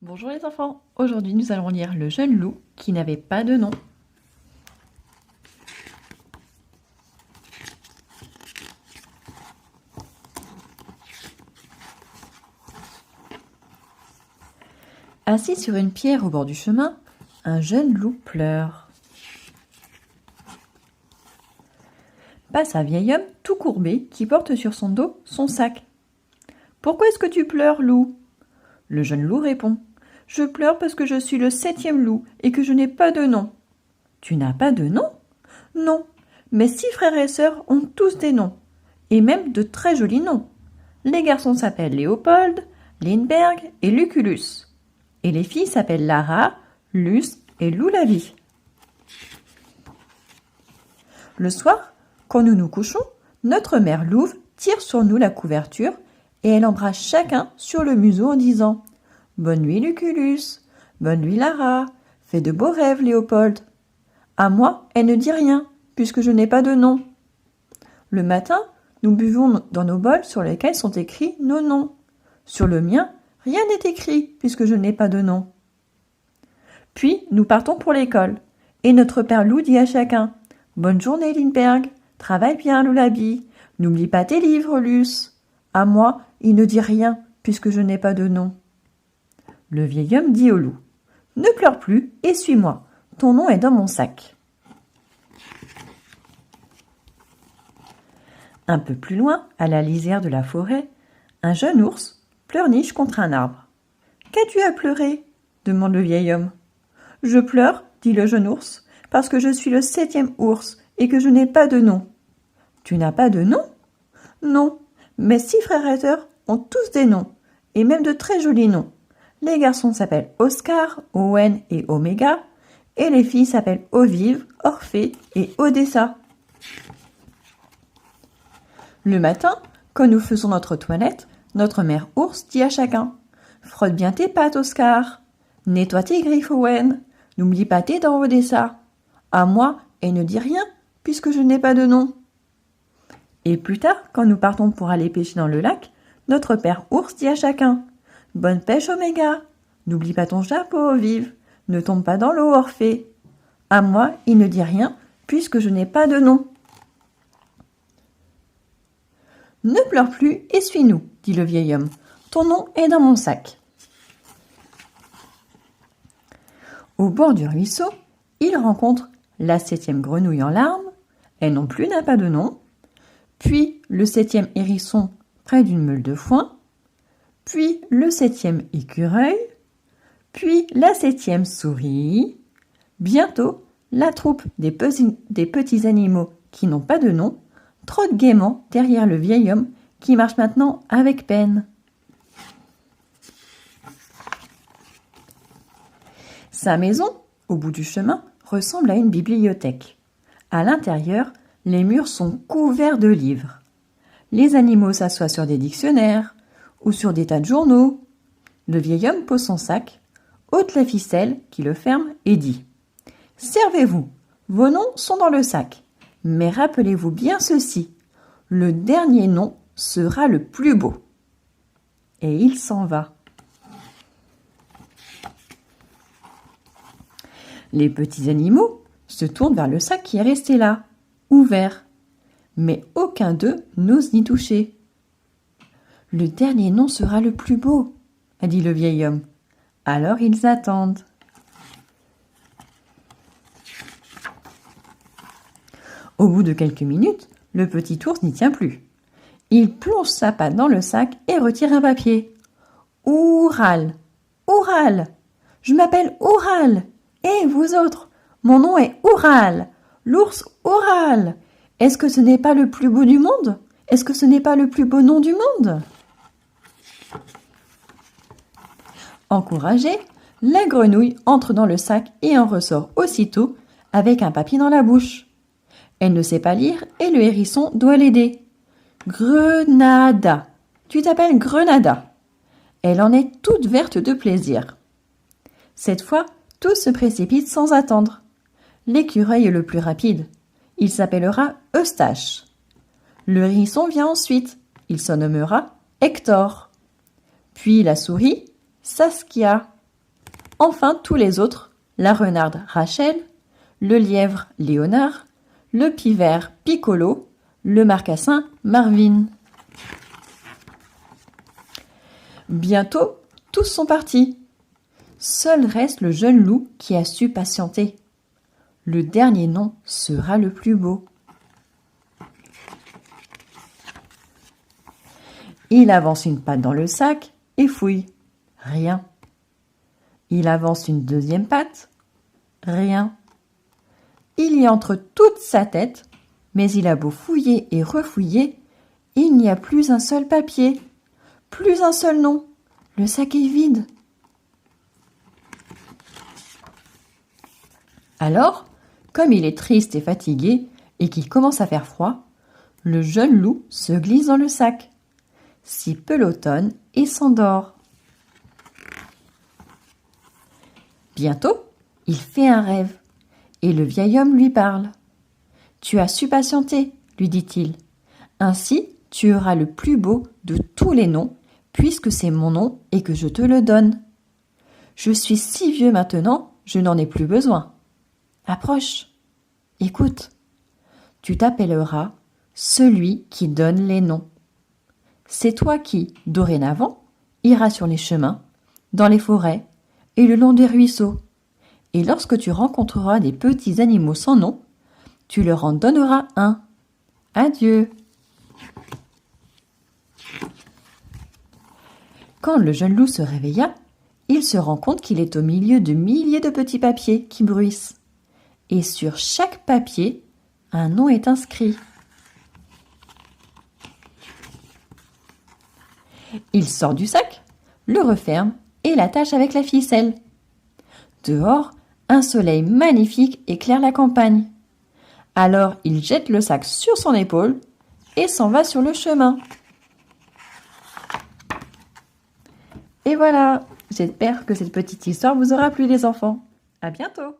Bonjour les enfants, aujourd'hui nous allons lire Le jeune loup qui n'avait pas de nom. Assis sur une pierre au bord du chemin, un jeune loup pleure. Passe un vieil homme tout courbé qui porte sur son dos son sac. « Pourquoi est-ce que tu pleures, loup ?» Le jeune loup répond. « Je pleure parce que je suis le 7e loup et que je n'ai pas de nom. »« Tu n'as pas de nom ?»« Non, mes 6 frères et sœurs ont tous des noms, et même de très jolis noms. Les garçons s'appellent Léopold, Lindbergh et Lucullus. Et les filles s'appellent Lara, Luce et Loulavi. » Le soir, quand nous nous couchons, notre mère louve tire sur nous la couverture et elle embrasse chacun sur le museau en disant « Bonne nuit Lucullus, bonne nuit Lara, fais de beaux rêves Léopold. » À moi, elle ne dit rien, puisque je n'ai pas de nom. Le matin, nous buvons dans nos bols sur lesquels sont écrits nos noms. Sur le mien, rien n'est écrit, puisque je n'ai pas de nom. Puis, nous partons pour l'école, et notre père loup dit à chacun « Bonne journée Lindbergh, travaille bien Loulabi, n'oublie pas tes livres Luce. » À moi, il ne dit rien, puisque je n'ai pas de nom. Le vieil homme dit au loup « Ne pleure plus et suis-moi, ton nom est dans mon sac. » Un peu plus loin, à la lisière de la forêt, un jeune ours pleurniche contre un arbre. « Qu'as-tu à pleurer ?» demande le vieil homme. « Je pleure, dit le jeune ours, parce que je suis le 7e ours et que je n'ai pas de nom. »« Tu n'as pas de nom ?»« Non, mes 6 frères et sœurs ont tous des noms, et même de très jolis noms. Les garçons s'appellent Oscar, Owen et Oméga, et les filles s'appellent Ovive, Orphée et Odessa. » Le matin, quand nous faisons notre toilette, notre mère ours dit à chacun « Frotte bien tes pattes, Oscar. Nettoie tes griffes, Owen. N'oublie pas tes dents, Odessa. » À moi, elle ne dit rien, puisque je n'ai pas de nom. Et plus tard, quand nous partons pour aller pêcher dans le lac, notre père ours dit à chacun « Bonne pêche, Oméga. N'oublie pas ton chapeau, Ovive. Ne tombe pas dans l'eau, Orphée. » À moi, il ne dit rien, puisque je n'ai pas de nom. « Ne pleure plus et suis-nous, dit le vieil homme. Ton nom est dans mon sac. » Au bord du ruisseau, il rencontre la 7e grenouille en larmes, elle non plus n'a pas de nom, puis le 7e hérisson près d'une meule de foin, puis le 7e écureuil, puis la 7e souris. Bientôt, la troupe des petits animaux qui n'ont pas de nom trotte gaiement derrière le vieil homme qui marche maintenant avec peine. Sa maison, au bout du chemin, ressemble à une bibliothèque. À l'intérieur, les murs sont couverts de livres. Les animaux s'assoient sur des dictionnaires ou sur des tas de journaux. Le vieil homme pose son sac, ôte la ficelle qui le ferme et dit « Servez-vous, vos noms sont dans le sac, mais rappelez-vous bien ceci, le dernier nom sera le plus beau. » Et il s'en va. Les petits animaux se tournent vers le sac qui est resté là, ouvert. Mais aucun d'eux n'ose n'y toucher. « Le dernier nom sera le plus beau, » a dit le vieil homme. Alors ils attendent. Au bout de quelques minutes, le petit ours n'y tient plus. Il plonge sa patte dans le sac et retire un papier. « Oural, Oural, je m'appelle Oural. Et vous autres, mon nom est Oural, l'ours Oural. Est-ce que ce n'est pas le plus beau du monde? Est-ce que ce n'est pas le plus beau nom du monde ?» Encouragée, la grenouille entre dans le sac et en ressort aussitôt avec un papier dans la bouche. Elle ne sait pas lire et le hérisson doit l'aider. « Grenada, tu t'appelles Grenada. » Elle en est toute verte de plaisir. Cette fois, tous se précipitent sans attendre. L'écureuil est le plus rapide. Il s'appellera Eustache. Le hérisson vient ensuite. Il se nommera Hector. Puis la souris, Saskia. Enfin tous les autres, la renarde Rachel, le lièvre Léonard, le pivert Piccolo, le marcassin Marvin. Bientôt, tous sont partis. Seul reste le jeune loup qui a su patienter. Le dernier nom sera le plus beau. Il avance une patte dans le sac et fouille. Rien. Il avance une deuxième patte. Rien. Il y entre toute sa tête, mais il a beau fouiller et refouiller, il n'y a plus un seul papier, plus un seul nom. Le sac est vide. Alors, comme il est triste et fatigué et qu'il commence à faire froid, le jeune loup se glisse dans le sac, s'y pelotonne et s'endort. Bientôt, il fait un rêve et le vieil homme lui parle. « Tu as su patienter, lui dit-il. Ainsi, tu auras le plus beau de tous les noms, puisque c'est mon nom et que je te le donne. Je suis si vieux maintenant, je n'en ai plus besoin. Approche, écoute. Tu t'appelleras celui qui donne les noms. C'est toi qui, dorénavant, iras sur les chemins, dans les forêts et le long des ruisseaux. Et lorsque tu rencontreras des petits animaux sans nom, tu leur en donneras un. Adieu. » Quand le jeune loup se réveilla, il se rend compte qu'il est au milieu de milliers de petits papiers qui bruissent. Et sur chaque papier, un nom est inscrit. Il sort du sac, le referme et l'attache avec la ficelle. Dehors, un soleil magnifique éclaire la campagne. Alors il jette le sac sur son épaule et s'en va sur le chemin. Et voilà, j'espère que cette petite histoire vous aura plu les enfants. À bientôt!